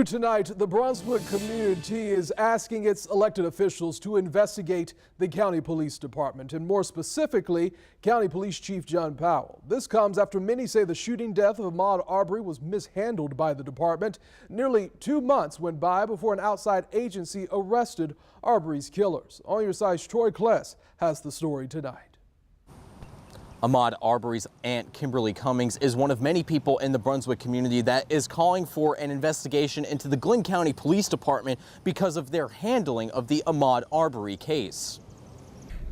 Tonight, the Brunswick community is asking its elected officials to investigate the county police department, and more specifically, County Police Chief John Powell. This comes after many say the shooting death of Ahmaud Arbery was mishandled by the department. Nearly 2 months went by before an outside agency arrested Arbery's killers. On Your Side's Troy Kless has the story tonight. Ahmaud Arbery's aunt, Kimberly Cummings, is one of many people in the Brunswick community that is calling for an investigation into the Glynn County Police Department because of their handling of the Ahmaud Arbery case.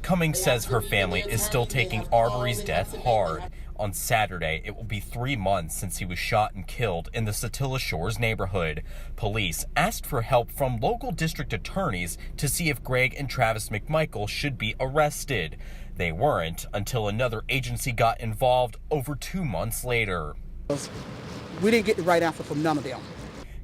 Cummings says her family is still taking Arbery's death hard. On Saturday, it will be 3 months since he was shot and killed in the Satilla Shores neighborhood. Police asked for help from local district attorneys to see if Greg and Travis McMichael should be arrested. They weren't until another agency got involved over 2 months later. We didn't get the right answer from none of them.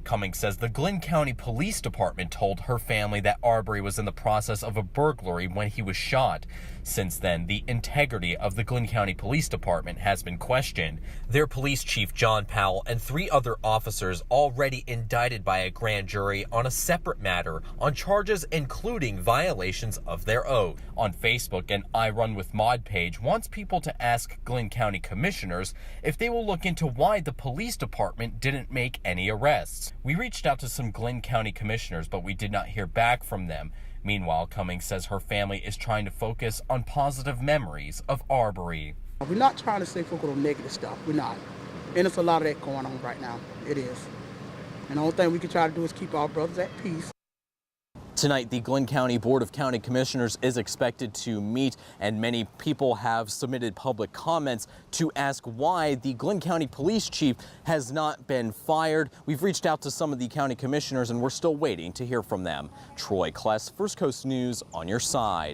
Cummings says the Glynn County Police Department told her family that Arbery was in the process of a burglary when he was shot. Since then, the integrity of the Glynn County Police Department has been questioned. Their police chief, John Powell, and 3 other officers already indicted by a grand jury on a separate matter on charges including violations of their oath. On Facebook, an I Run With Maud page wants people to ask Glynn County commissioners if they will look into why the police department didn't make any arrests. We reached out to some Glynn County commissioners, but we did not hear back from them. Meanwhile, Cummings says her family is trying to focus on positive memories of Arbery. We're not trying to say focus on negative stuff. We're not. And there's a lot of that going on right now. It is. And the only thing we can try to do is keep our brothers at peace. Tonight, the Glynn County Board of County Commissioners is expected to meet, and many people have submitted public comments to ask why the Glynn County Police Chief has not been fired. We've reached out to some of the county commissioners, and we're still waiting to hear from them. Troy Kless, First Coast News, On Your Side.